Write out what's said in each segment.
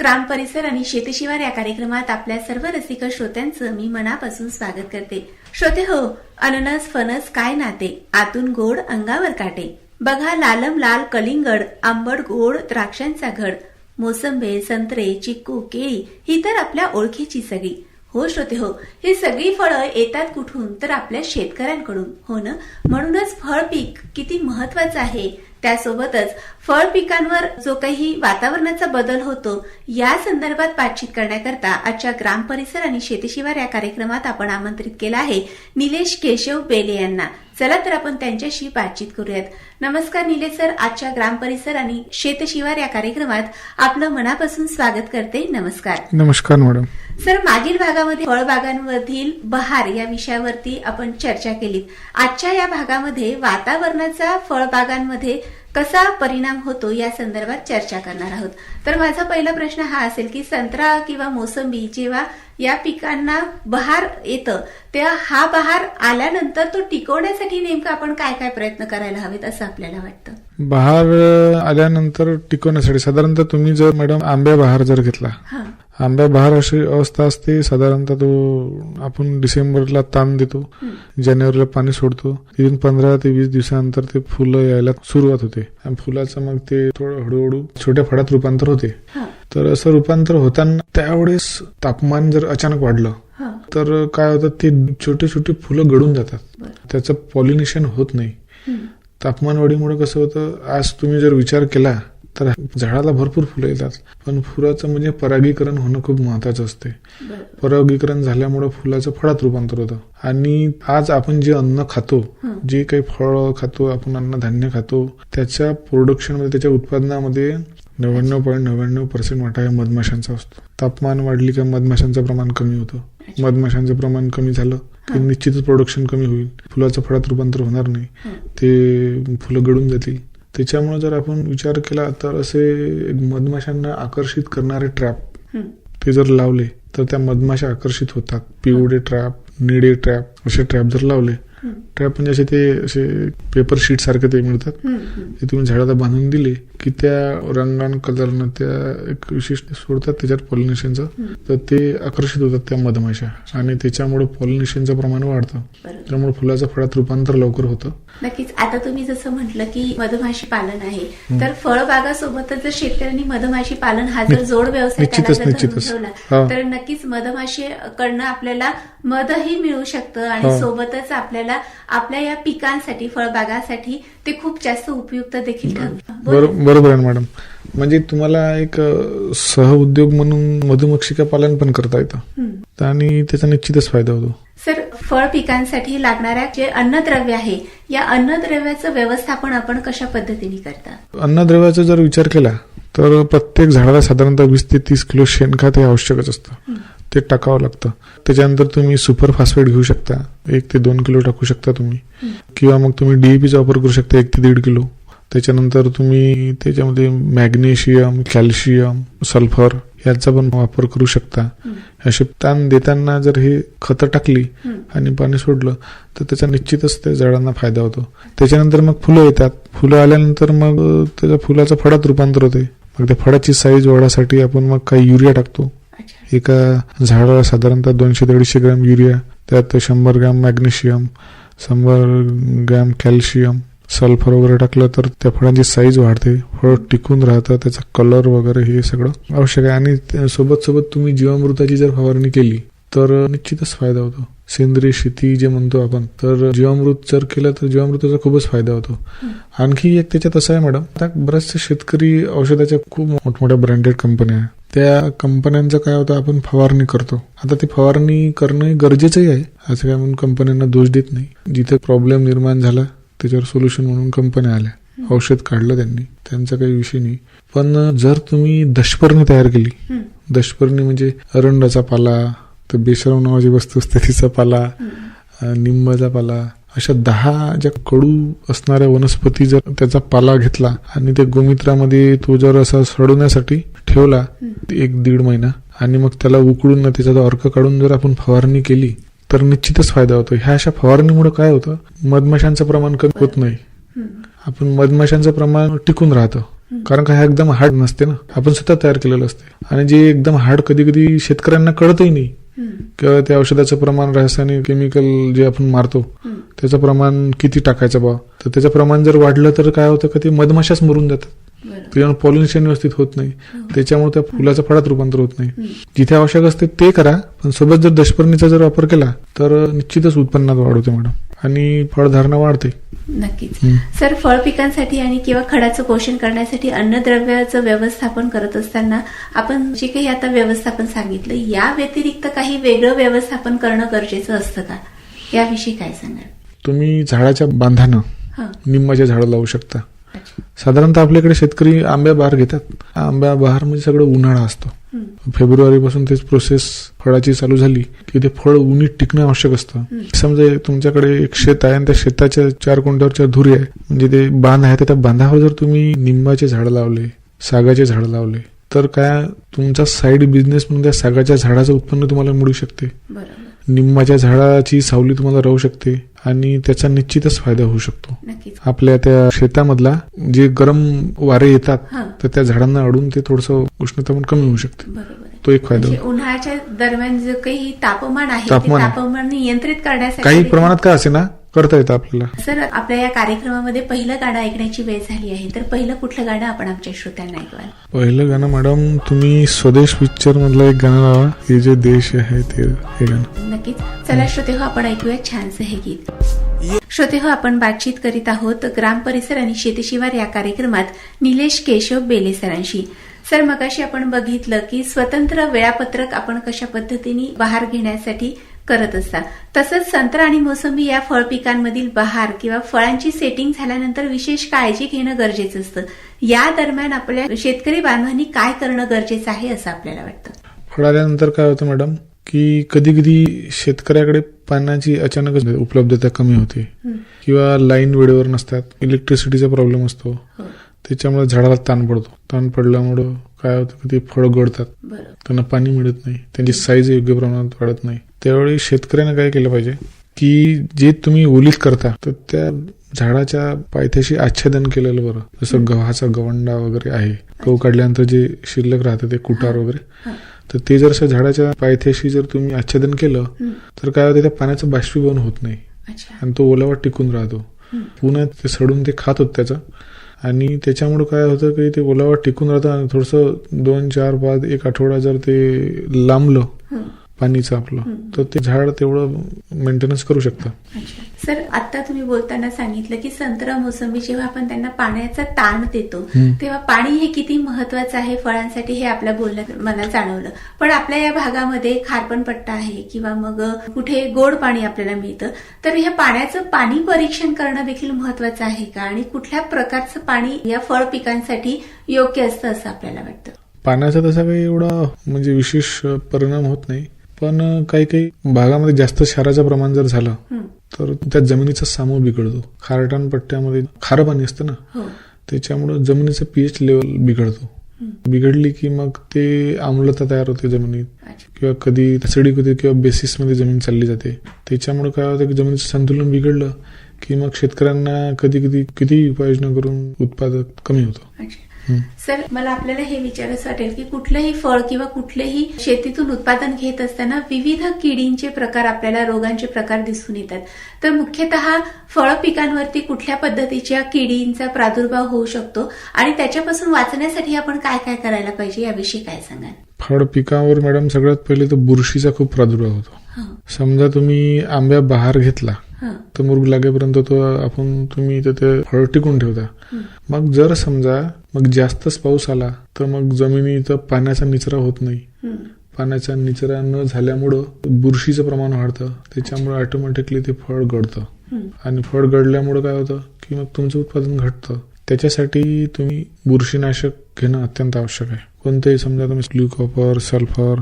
ग्राम परिसर आणि शेतशिवार या कार्यक्रमात आपल्या सर्व रसिक श्रोत्यांचं मी मनापासून स्वागत करते. श्रोते हो, अननस फणस काय नाते, आतून गोड अंगावर काटे. बघा लालम लाल कलिंगड, आंबट गोड द्राक्षांचा घड. मोसंबे, संत्रे, चिक्कू, केळी ही तर आपल्या ओळखीची सगळी. हो श्रोते हो, ही सगळी फळं येतात कुठून तर आपल्या शेतकऱ्यांकडून. हो ना, म्हणूनच फळ पीक किती महत्वाचं आहे. त्यासोबतच फळ पिकांवर जो काही वातावरणाचा बदल होतो या संदर्भात बातचीत करण्याकरता आजच्या ग्राम परिसर आणि शेतशिवार या कार्यक्रमात आपण आमंत्रित केलं आहे निलेश केशव बेले यांना. चला तर आपण त्यांच्याशी बातचीत करूयात. नमस्कार निलेश सर, आजच्या ग्राम परिसर आणि शेतशिवार या कार्यक्रमात आपलं मनापासून स्वागत करते. नमस्कार. नमस्कार मॅडम. सर, मागील भागामध्ये फळबागांमधील बहार या विषयावरती आपण चर्चा केली. आजच्या या भागामध्ये वातावरणाचा फळबागांमध्ये कसा परिणाम होतो या संदर्भात चर्चा करणार आहोत. तर माझा पहिला प्रश्न हा असेल की संत्रा किंवा मोसंबी जेव्हा या पिकांना बहार येतं तेव्हा हा बहार आल्यानंतर तो टिकवण्यासाठी नेमकं आपण काय काय प्रयत्न करायला हवेत असं आपल्याला वाटतं? बहार आल्यानंतर टिकवण्यासाठी साधारणतः तुम्ही जर मॅडम आंब्या बहार जर घेतला, आंब्या बहार अशी अवस्था असते साधारणतः तो आपण डिसेंबरला ताण देतो, जानेवारीला पाणी सोडतो, तिथून 15 ते 20 दिवसानंतर ते फुलं यायला सुरुवात होते आणि फुलाचं मग ते थोडं हळूहळू छोट्या फळात रूपांतर होते. तर असं रूपांतर होताना त्यावेळेस तापमान जर अचानक वाढलं तर काय होतं, ते छोटे छोटे फुलं गळून जातात, त्याचं पॉलिनेशन होत नाही. तापमान वाढीमुळे कसं होतं, आज तुम्ही जर विचार केला तर झाडाला भरपूर फुलं येतात, पण फुलाचं म्हणजे परागीकरण होणं खूप महत्वाचं असते. परागीकरण झाल्यामुळे फुलाचं फळात रूपांतर होतं. आणि आज आपण जे अन्न खातो, जे काही फळ खातो, आपण अन्नधान्य खातो, त्याच्या प्रोडक्शन मध्ये, त्याच्या उत्पादनामध्ये 99.99% वाटा या मधमाशांचा असतो. तापमान वाढली का मधमाशांचं प्रमाण कमी होतं. मधमाशांचं प्रमाण कमी झालं की निश्चितच प्रोडक्शन कमी होईल, फुलाचं फळात रूपांतर होणार नाही, ते फुलं गळून जातील. त्याच्यामुळे जर आपण विचार केला तर असे मधमाशांना आकर्षित करणारे ट्रॅप ते जर लावले तर त्या मधमाशा आकर्षित होतात. पिवळे ट्रॅप, निळे ट्रॅप असे ट्रॅप जर लावले, ट्रॅप म्हणजे असे ते असे पेपर शीट सारखे ते मिळतात, ते तुम्ही झाडाला बांधून दिले की त्या रंगान कलरनं त्या एक विशिष्ट सोडतात त्याच्यात पॉलिनेशनचं, तर ते आकर्षित होतात त्या मधमाशा आणि त्याच्यामुळे पॉलिनेशनचं प्रमाण वाढतं. त्यामुळे फुलाचं फळात रूपांतर लवकर होतं. नक्कीच. आता तुम्ही जसं म्हटलं की मधमाशी पालन आहे, तर फळबागासोबतच जर शेतकऱ्यांनी मधमाशी पालन हा जर जोड व्यवसाय ठेवला तर नक्कीच मधमाशी कडनं आपल्याला मधही मिळू शकतं आणि सोबतच आपल्याला आपल्या या पिकांसाठी, फळबागासाठी ते खूप जास्त उपयुक्त देखील ठरतं. बरोबर आहे मॅडम. म्हणजे तुम्हाला एक सहउद्योग म्हणून मधुमक्षिका पालन पण करता येतं आणि त्याचा निश्चितच फायदा होतो. सर, फळ पिकांसाठी लागणाऱ्या जे अन्नद्रव्य आहे या अन्नद्रव्याचं व्यवस्थापन आपण कशा पद्धतीने करता? अन्नद्रव्याचा जर विचार केला तर प्रत्येक झाडाला साधारणतः 20 ते 30 किलो शेणखत हे आवश्यकच असतं, ते टाकावं लागतं. त्याच्यानंतर तुम्ही सुपर फॉस्फेट घेऊ शकता, 1 ते 2 किलो टाकू शकता तुम्ही, किंवा मग तुम्ही डीएपीचा वापर करू शकता 1 ते 1.5 किलो. त्याच्यानंतर तुम्ही त्याच्यामध्ये मॅग्नेशियम, कॅल्शियम, सल्फर याचा पण वापर करू शकता. असे ताण देताना जर हे खतं टाकली आणि पाणी सोडलं तर त्याचा निश्चितच त्या झाडांना फायदा होतो. त्याच्यानंतर मग फुलं येतात, फुलं आल्यानंतर मग त्याच्या फुलाचं फळात रूपांतर होते. मग त्या फळाची साईज वाढासाठी आपण मग काही युरिया टाकतो. एका झाडाला साधारणतः 200 ते 150 ग्रॅम युरिया, त्यात 100 gram magnesium, 100 gram calcium, sulphur वगैरे टाकलं तर त्या फळांची साईज वाढते, फळ टिकून राहतं, त्याचा कलर वगैरे हे सगळं आवश्यक आहे. आणि सोबत सोबत तुम्ही जीवामृताची जर फवारणी केली तर निश्चितच फायदा होतो. सेंद्रिय शेती जे म्हणतो आपण, तर जीवामृत जर केलं तर जीवामृताचा खूपच फायदा होतो. आणखी एक त्याच्यात असं आहे मॅडम, आता बरेचसे शेतकरी औषधाच्या खूप मोठमोठ्या ब्रँडेड कंपन्या आहेत, त्या कंपन्यांचं काय होतं, आपण फवारणी करतो. आता ती फवारणी करणं गरजेचंही आहे, असं काय म्हणून कंपन्यांना दोष देत नाही. जिथे प्रॉब्लेम निर्माण झाला त्याच्यावर सोल्युशन म्हणून कंपन्या आल्या, औषध काढलं त्यांनी, त्यांचा काही विषय नाही. पण जर तुम्ही दशपर्णी तयार केली, दशपर्णी म्हणजे अरंडाचा पाला, तर बेशरम नावाची वस्तू असते तिचा पाला, निंबाचा पाला, अशा 10 ज्या कडू असणाऱ्या वनस्पती जर त्याचा पाला घेतला आणि ते गोमित्रामध्ये तो जर असा सडवण्यासाठी ठेवला 1-1.5 महिना आणि मग त्याला उकळून त्याचा अर्क काढून जर आपण फवारणी केली तर निश्चितच फायदा होतो. ह्या अशा फवारणीमुळे काय होतं, मधमाशांचं प्रमाण कमी होत नाही, आपण मधमाशांचं प्रमाण टिकून राहतं कारण का हा एकदम हार्ड नसते ना, आपण स्वतः तयार केलेलं असते. आणि जे एकदम हार्ड कधी कधी शेतकऱ्यांना कळतही नाही किंवा त्या औषधाचं प्रमाण, रासायनिक केमिकल जे आपण मारतो त्याचं प्रमाण किती टाकायचं बा. तर त्याचं प्रमाण जर वाढलं तर काय होतं का ते मधमाशाच मरून जातात, त्याच्यामुळे पॉलिनेशन व्यवस्थित होत नाही, त्याच्यामुळे त्या फुलाचं फळात रूपांतर होत नाही. जिथे आवश्यक असते ते करा, पण सोबत जर दशपर्णीचा जर वापर केला तर निश्चितच उत्पन्नात वाढ होते मॅडम आणि फळधारणा वाढते. नक्कीच. सर, फळ पिकांसाठी आणि किंवा खडाचं पोषण करण्यासाठी अन्नद्रव्याचं व्यवस्थापन करत असताना आपण जे काही आता व्यवस्थापन सांगितलं, या व्यतिरिक्त काही वेगळं व्यवस्थापन करणं गरजेचं असतं का? याविषयी काय सांगाल? तुम्ही झाडाच्या बांधानं निंबाचे झाडं लावू शकता. साधारणतः आपल्याकडे शेतकरी आंब्या बहार घेतात. आंब्या बहार म्हणजे सगळं उन्हाळा असतो. फेब्रुवारी पासून तेच प्रोसेस फळाची चालू झाली की ते फळ उन्हीत टिकणं आवश्यक असतं. समजा तुमच्याकडे एक शेत आहे आणि त्या शेताच्या 4 कोंड्यावर धुरी आहे, म्हणजे ते बांध आहे, तर त्या बांधावर जर तुम्ही निंबाचे झाडं लावले, सागाचे झाडं लावले तर काय तुमचा साईड बिझनेस म्हणून त्या सागाच्या झाडाचं उत्पन्न तुम्हाला मिळू शकते. निंबाच्या झाडाची सावली तुम्हाला राहू शकते आणि त्याचा निश्चितच फायदा होऊ शकतो. आपल्या त्या शेतामधला जे गरम वारे येतात तर त्या झाडांना अडून ते थोडंसं उष्णता पण कमी होऊ शकते. तो एक फायदा. उन्हाळ्याच्या दरम्यान जे काही तापमान आहे तापमान नियंत्रित करण्यासाठी काही प्रमाणात काय असे ना करता येतं आपल्याला. सर, आपल्या या कार्यक्रमामध्ये पहिलं गाणं ऐकण्याची वेळ झाली आहे, तर पहिलं कुठलं गाणं आपण आमच्या श्रोत्यांना ऐकवाल? पहिलं गाणं मॅडम तुम्ही स्वदेश पिक्चर मधलं एक गाणं लावा, हे जे देश आहे ते हे गाणं. नक्कीच. चला श्रोते हो, आपण ऐकूया छानसं हे गीत. श्रोते हो, आपण बातचीत करीत आहोत ग्राम परिसर आणि शेतशिवार या कार्यक्रमात निलेश केशव बेले सरांशी. सर, मगाशी आपण बघितलं की स्वतंत्र वेळापत्रक आपण कशा पद्धतीने बहार घेण्यासाठी करत असता, तसंच संत्रा आणि मोसंबी या फळ पिकांमधील बहार किंवा फळांची सेटिंग झाल्यानंतर विशेष काळजी घेणं गरजेचं असतं. या दरम्यान आपल्या शेतकरी बांधवांनी काय करणं गरजेचं आहे असं आपल्याला वाटतं? फळ आल्यानंतर काय होतं मॅडम की कधी कधी शेतकऱ्याकडे पाण्याची अचानकच उपलब्धता कमी होते किंवा लाईन वेळेवर नसतात, इलेक्ट्रिसिटीचा प्रॉब्लेम असतो, त्याच्यामुळे झाडाला ताण पडतो. ताण पडल्यामुळे काय होतं की ते फळ गळतात, त्यांना पाणी मिळत नाही, त्यांची साईज योग्य प्रमाणात वाढत नाही. त्यावेळी शेतकऱ्याने काय केलं पाहिजे की जे तुम्ही ओलीत करता तर त्या झाडाच्या पायथ्याशी आच्छादन केलेलं बरं. जसं गव्हाचा गवंडा वगैरे आहे, गहू काढल्यानंतर जे शिल्लक राहतं ते कुटार वगैरे, तर ते जर झाडाच्या पायथ्याशी जर तुम्ही आच्छादन केलं तर काय होतं, त्या पाण्याचं बाष्पीभवन होत नाही आणि तो ओलावा टिकून राहतो. पुन्हा ते सडून ते खात होत त्याचं, आणि त्याच्यामुळे काय होतं की ते ओलावा टिकून राहतं आणि थोडंसं 2, 4, 5 एक आठवडा जर ते लांबलं पाणीचं आपलं तर ते झाड तेवढं मेंटेनन्स करू शकतं. सर, आता तुम्ही बोलताना सांगितलं की संत्रा मोसंबी जेव्हा आपण त्यांना पाण्याचा ताण देतो तेव्हा पाणी हे किती महत्वाचं आहे फळांसाठी हे आपल्या बोलण्यात मला जाणवलं. पण आपल्या या भागामध्ये खारपणपट्टा आहे किंवा मग कुठे गोड पाणी आपल्याला मिळतं, तर ह्या पाण्याचं पाणी परीक्षण करणं देखील महत्वाचं आहे का? आणि कुठल्या प्रकारचं पाणी या फळ पिकांसाठी योग्य असतं असं आपल्याला वाटतं? पाण्याचा तसा काही एवढा म्हणजे विशेष परिणाम होत नाही, पण काही काही भागामध्ये जास्त क्षाराचं प्रमाण जर झालं तर त्या जमिनीचा सामू बिघडतो. खारटण पट्ट्यामध्ये खारं पाणी असतं ना, त्याच्यामुळे जमिनीचं पीएच लेवल बिघडतो. बिघडली की मग ते आम्लता तयार होते जमिनीत, किंवा कधी ऍसिडिक होते किंवा बेसिस मध्ये जमीन चालली जाते. त्याच्यामुळे काय होतं की जमिनीचं संतुलन बिघडलं की मग शेतकऱ्यांना कधी कधी किती उपाययोजना करून उत्पादक कमी होतं. सर, मला आपल्याला हे विचारायचं वाटेल की कुठलंही फळ किंवा कुठलेही शेतीतून उत्पादन घेत असताना विविध किडींचे प्रकार, आपल्याला रोगांचे प्रकार दिसून येतात, तर मुख्यतः फळ पिकांवरती कुठल्या पद्धतीच्या किडींचा प्रादुर्भाव होऊ शकतो आणि त्याच्यापासून वाचण्यासाठी आपण काय काय करायला पाहिजे याविषयी काय सांगाल? फळ पिकावर मॅडम सगळ्यात पहिले तर बुरशीचा खूप प्रादुर्भाव होतो. समजा तुम्ही आंब्या बहार घेतला तर मुर्ग लागेपर्यंत तुम्ही ते फळ टिकून ठेवता. मग जर समजा मग जास्तच पाऊस आला तर मग जमिनीत पाण्याचा निचरा होत नाही. पाण्याचा निचरा न झाल्यामुळं बुरशीचं प्रमाण वाढतं, त्याच्यामुळे ऑटोमॅटिकली ते फळ गळतं आणि फळ गळल्यामुळे काय होतं की मग तुमचं उत्पादन घटतं. त्याच्यासाठी तुम्ही बुरशीनाशक घेणं अत्यंत आवश्यक आहे. कोणतेही समजा तुम्ही ब्ल्यू कॉपर, सल्फर,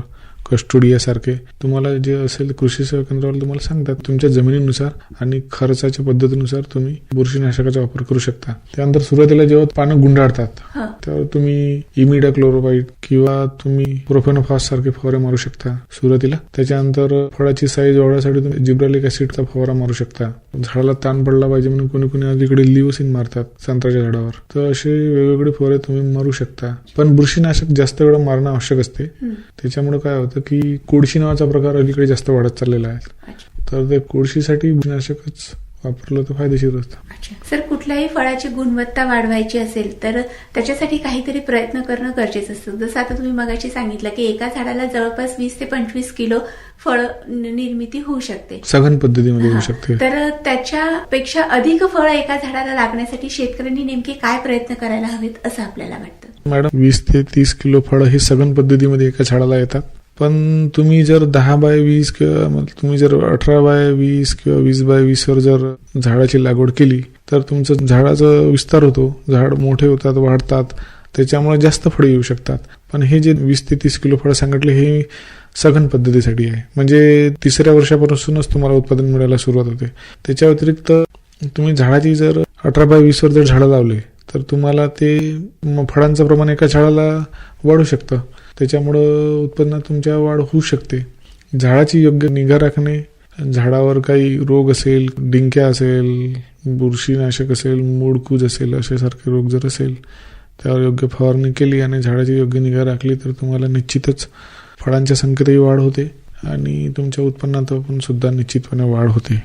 कस्टोडियासारखे तुम्हाला जे असेल कृषी सेवा केंद्रावर तुम्हाला सांगतात. तुमच्या जमिनीनुसार आणि खर्चाच्या पद्धतीनुसार तुम्ही बुरशीनाशकाचा वापर करू शकता. त्यानंतर सुरुवातीला जेव्हा पानं गुंडाळतात त्यावर तुम्ही इमिडाक्लोरोपाइड किंवा तुम्ही प्रोफेनोफॉस सारखे फवारे मारू शकता सुरुवातीला. त्याच्यानंतर फळाची साईज वाढवण्यासाठी तुम्ही जिब्रालिक ऍसिडचा फवारा मारू शकता. झाडाला ताण पडला पाहिजे म्हणून कोणी कोणी अलीकडे लिओसिन मारतात संत्र्याच्या झाडावर. तर असे वेगवेगळे फवारे तुम्ही मारू शकता. पण बुरशीनाशक जास्त वेळा मारणं आवश्यक असते. त्याच्यामुळे काय होतं की कोळशी नावाचा प्रकार अलीकडे जास्त वाढत चाललेला आहे. तर ते कोळशीसाठी बुरशीनाशकच वापरलं तर फायदेशीर असतं. सर, कुठल्याही फळाची गुणवत्ता वाढवायची असेल तर त्याच्यासाठी काहीतरी प्रयत्न करणं गरजेचं असतं. जसं आता तुम्ही मगाशी सांगितलं की एका झाडाला जवळपास 20 ते 25 किलो फळ निर्मिती होऊ शकते, सघन पद्धतीमध्ये होऊ शकते. तर त्याच्यापेक्षा अधिक फळ एका झाडाला लागण्यासाठी शेतकऱ्यांनी नेमके काय प्रयत्न करायला हवेत असं आपल्याला वाटतं? मॅडम, 20 ते 30 किलो फळं हे सघन पद्धतीमध्ये एका झाडाला येतात. पण तुम्ही जर 10x20 किंवा तुम्ही जर 18x20 किंवा 20x20 वर जर झाडाची लागवड केली तर तुमचं झाडाचा विस्तार होतो, झाड मोठे होतात, वाढतात, त्याच्यामुळे जास्त फळे येऊ शकतात. पण हे जे 20 ते 30 किलो फळ सांगितले हे सघन पद्धतीसाठी आहे. म्हणजे 3ऱ्या वर्षापासूनच तुम्हाला उत्पादन मिळायला सुरुवात होते. त्याच्या व्यतिरिक्त तुम्ही झाडाची जर 18x20 वर जर झाडं लावले तर तुम्हाला ते फळांचं प्रमाण एका झाडाला वाढू शकतं. त्याच्यामुळं उत्पन्नात तुमच्या वाढ होऊ शकते. झाडाची योग्य निगा राखणे, झाडावर काही रोग असेल, डिंक्या असेल, बुरशीनाशक असेल, मूळकूज असेल, असे सारखे रोग जर असेल त्यावर योग्य फवारणी केली आणि झाडाची योग्य निगा राखली तर तुम्हाला निश्चितच फळांच्या संख्येतही वाढ होते आणि तुमच्या उत्पन्नात पण सुद्धा निश्चितपणे वाढ होते.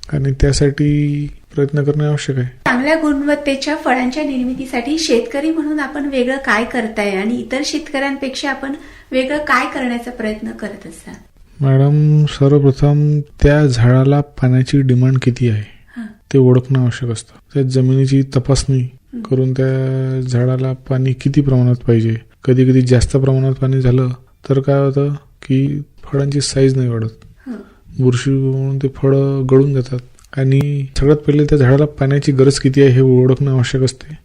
आणि त्यासाठी प्रयत्न करणे आवश्यक आहे. चांगल्या गुणवत्तेच्या फळांच्या निर्मितीसाठी शेतकरी म्हणून आपण वेगळं काय करताय आणि इतर शेतकऱ्यांपेक्षा आपण वेगळं काय करण्याचा प्रयत्न करत असता? मॅडम, सर्वप्रथम त्या झाडाला पाण्याची डिमांड किती आहे ते ओळखणं आवश्यक असतं. त्या जमिनीची तपासणी करून त्या झाडाला पाणी किती प्रमाणात पाहिजे. कधी कधी जास्त प्रमाणात पाणी झालं तर काय होतं की फळांची साईज नाही वाढत, बुरशी म्हणून ते फळं गळून जातात. आणि सगळ्यात पहिले त्या झाडाला पाण्याची गरज किती आहे हे ओळखणं आवश्यक असते.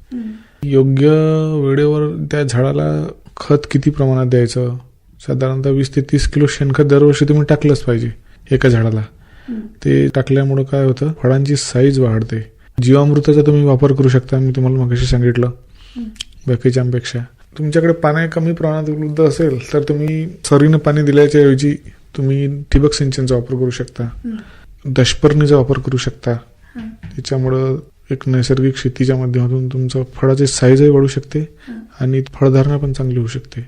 योग्य वेळेवर त्या झाडाला खत किती प्रमाणात द्यायचं, साधारणतः 20 ते 30 किलो शेणखत दरवर्षी तुम्ही टाकलंच पाहिजे एका झाडाला. ते टाकल्यामुळं काय होतं, फळांची साईज वाढते. जीवामृताचा तुम्ही वापर करू शकता, मी तुम्हाला मगाशी सांगितलं बाकीच्यांपेक्षा. तुमच्याकडे पाणी कमी प्रमाणात उपलब्ध असेल तर तुम्ही सरीनं पाणी दिल्याच्या ऐवजी तुम्ही ठिबक सिंचनचा वापर करू शकता, दशपर्णीचा वापर करू शकता. त्याच्यामुळं एक नैसर्गिक शेतीच्या माध्यमातून तुमचं फळाची साईजही वाढू शकते आणि फळधारणा पण चांगली होऊ शकते.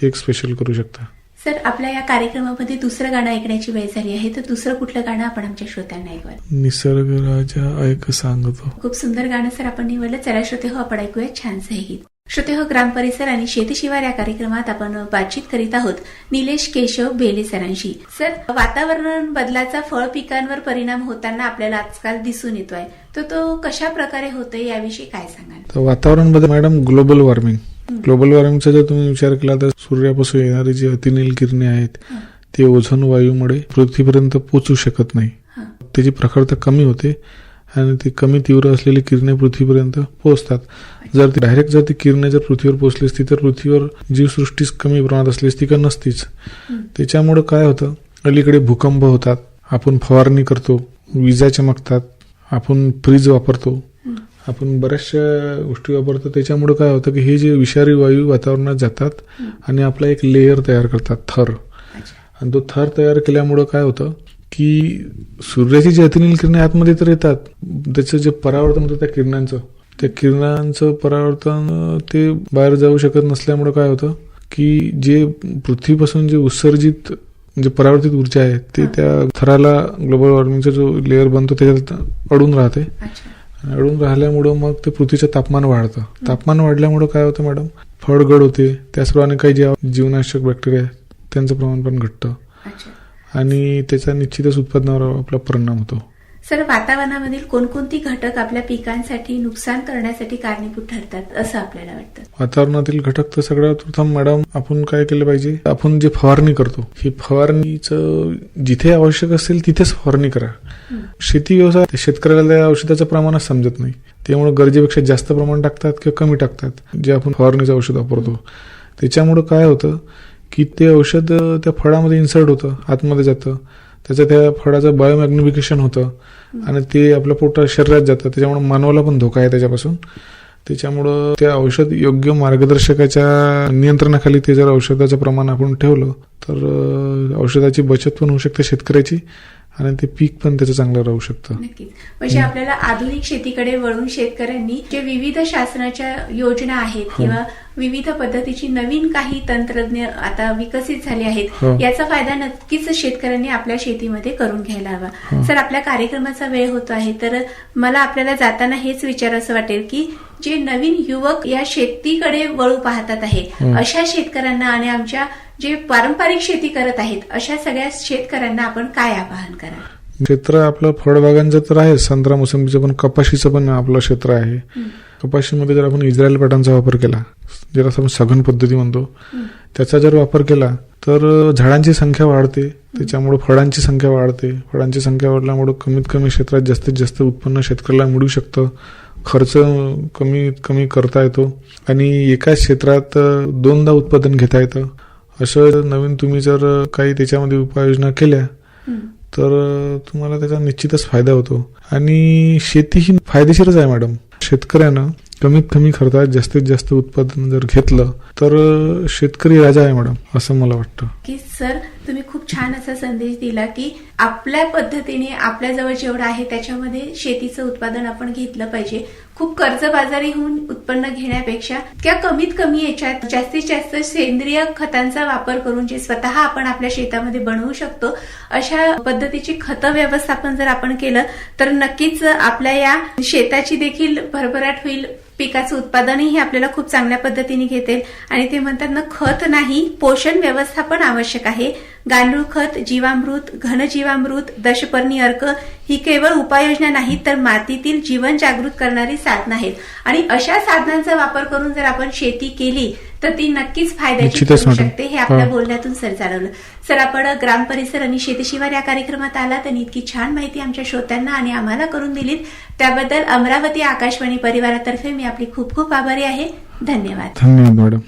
ते एक स्पेशल करू शकता. सर, आपल्या या कार्यक्रमामध्ये दुसरं गाणं ऐकण्याची वेळ झाली आहे, तर दुसरं कुठलं गाणं आपण आमच्या श्रोत्यांना ऐकवाल? निसर्ग राजा ऐक सांगतो. खूप सुंदर गाणं सर आपण निवडलं. चला श्रोते हो, आपण ऐकूया छानसं हे गीत. श्रोते हो, ग्राम परिसर आणि शेतीशिवार या कार्यक्रमात आपण बातचीत करीत आहोत निलेश केशव बेले सरांशी. सर, वातावरण बदलाचा फळ पिकांवर परिणाम होताना आपल्याला आजकाल दिसून येतोय, तर तो कशा प्रकारे होतोय याविषयी काय सांगाल? तर वातावरण बदल मॅडम, ग्लोबल वॉर्मिंगचा जर तुम्ही विचार केला तर सूर्यापासून येणारी जी अतिनील किरणे आहेत ते ओझोन वायूमुळे पृथ्वीपर्यंत पोहोचू शकत नाही. त्याची प्रखरता कमी होते आणि ती कमी तीव्र असलेली किरणे पृथ्वीपर्यंत पोहोचतात. जर ती किरणे जर पृथ्वीवर पोहोचली असती तर पृथ्वीवर जीवसृष्टी कमी प्रमाणात असली असती का नसतीच. त्याच्यामुळे काय होतं, अलीकडे भूकंप होतात, आपण फवारणी करतो, विजा चमकतात, आपण फ्रीज वापरतो, आपण बऱ्याचशा गोष्टी वापरतो. त्याच्यामुळे काय होतं की हे जे विषारी वायू वातावरणात जातात आणि आपला एक लेयर तयार करतात, थर. आणि तो थर तयार केल्यामुळं काय होतं की सूर्याची जी अतिनील किरणे आतमध्ये तर येतात, त्याचं जे परावर्तन होतं त्या किरणांचं परावर्तन ते बाहेर जाऊ शकत नसल्यामुळे काय होतं की जे पृथ्वीपासून जे उत्सर्जित जे परावर्तित ऊर्जा आहे ते त्या थराला, ग्लोबल वॉर्मिंगचा जो लेअर बनतो त्याच्यात अडून राहते. अडून राहिल्यामुळं मग ते पृथ्वीचं तापमान वाढतं. तापमान वाढल्यामुळं काय होतं मॅडम, फळगळ होते. त्याचप्रमाणे काही जे जीवनाशक बॅक्टेरिया आहेत त्यांचं प्रमाण पण घटतं आणि त्याचा निश्चितच उत्पादनावर आपला परिणाम होतो. सर, वातावरणामधील कोणकोणती घटक आपल्या पिकांसाठी नुकसान करण्यासाठी कारणीभूत ठरतात असं आपल्याला वाटतं? वातावरणातील घटक तर सगळ्यात प्रथम मॅडम आपण काय केलं पाहिजे, आपण जे फवारणी करतो ही फवारणीचं जिथे आवश्यक असेल तिथेच फवारणी करा. शेती व्यवसाय शेतकऱ्याला त्या औषधाचं प्रमाणच समजत नाही, त्यामुळे गरजेपेक्षा जास्त प्रमाण टाकतात किंवा कमी टाकतात जे आपण फवारणीचं औषध वापरतो. त्याच्यामुळे काय होतं की ते औषध त्या फळामध्ये इन्सर्ट होतं, आतमध्ये जातं, त्याचं त्या फळाचं बायोमॅग्निफिकेशन होतं आणि ते आपल्या पोटात शरीरात जातं. त्याच्यामुळे मानवाला पण धोका आहे त्याच्यापासून. त्याच्यामुळं ते औषध योग्य मार्गदर्शकाच्या नियंत्रणाखाली ते जर औषधाचं प्रमाण आपण ठेवलं तर औषधाची बचत पण होऊ शकते शेतकऱ्याची आणि ते पीक पण त्याचं चांगलं राहू शकतं. नक्कीच. म्हणजे आपल्याला आधुनिक शेतीकडे वळून शेतकऱ्यांनी जे विविध शासनाच्या योजना आहेत किंवा विविध पद्धतीची नवीन काही तंत्रज्ञ आता विकसित झाले आहेत, याचा फायदा नक्कीच शेतकऱ्यांनी आपल्या शेतीमध्ये करून घ्यायला हवा. सर, आपल्या कार्यक्रमाचा वेळ होतो आहे, तर मला आपल्याला जाताना हेच विचारायचं वाटेल की जे नवीन युवक या शेतीकडे वळू पाहतात आहे, अशा शेतकऱ्यांना आणि आमच्या जे पारंपरिक शेती करत आहेत अशा सगळ्या शेतकऱ्यांना आपण काय आवाहन कराल? क्षेत्र आपलं फळबागांचं तर आहे, संत्रा मोसंबीचं, पण कपाशीचं पण आपलं क्षेत्र आहे. कपाशीमध्ये जर आपण इस्रायल पॅटर्नचा वापर केला, ज्याला आपण सघन पद्धती म्हणतो, त्याचा जर वापर केला तर झाडांची संख्या वाढते, त्याच्यामुळे फळांची संख्या वाढते. फळांची संख्या वाढल्यामुळे कमीत कमी क्षेत्रात जास्तीत जास्त उत्पन्न शेतकऱ्याला मिळू शकतं, खर्च कमीत कमी करता येतो आणि एकाच क्षेत्रात दोनदा उत्पादन घेता येतं. असं नवीन तुम्ही जर काही त्याच्यामध्ये उपाययोजना केल्या तर तुम्हाला त्याचा निश्चितच फायदा होतो. आणि शेती ही फायदेशीरच आहे मॅडम. शेतकऱ्यानं कमीत कमी खर्चात जास्तीत जास्त उत्पादन जर घेतलं तर शेतकरी राजा आहे मॅडम, असं मला वाटतं. की सर, तुम्ही खूप छान असा संदेश दिला की आपल्या पद्धतीने आपल्याजवळ जेवढं आहे त्याच्यामध्ये शेतीचं उत्पादन आपण घेतलं पाहिजे. खूप कर्जबाजारी होऊन उत्पन्न घेण्यापेक्षा त्या कमीत कमी याच्यात जास्तीत जास्त सेंद्रिय खतांचा वापर करून जे स्वतः आपण आपल्या शेतामध्ये बनवू शकतो अशा पद्धतीची खत व्यवस्थापन जर आपण केलं तर नक्कीच आपल्या या शेताची देखील भरभराट होईल, पिकाचं उत्पादनही आपल्याला खूप चांगल्या पद्धतीने घेता आणि ते म्हणतात ना, खत नाही पोषण व्यवस्थापन आवश्यक आहे. गांडूळ खत, जीवामृत, घनजीवामृत, दशपर्णी अर्क ही केवळ उपाययोजना नाहीत तर मातीतील जीवन जागृत करणारी साधनं आहेत आणि अशा साधनांचा वापर करून जर आपण शेती केली तर ती नक्कीच फायद्याची ठरू शकते, हे आपल्या बोलण्यातून सर जाणवलं. सर, आपण ग्राम परिसर आणि शेतीशिवार या कार्यक्रमात आलात आणि इतकी छान माहिती आमच्या श्रोत्यांना आणि आम्हाला करून दिलीत, त्याबद्दल अमरावती आकाशवाणी परिवारातर्फे मी आपली खूप खूप आभारी आहे. धन्यवाद. धन्यवाद मॅडम.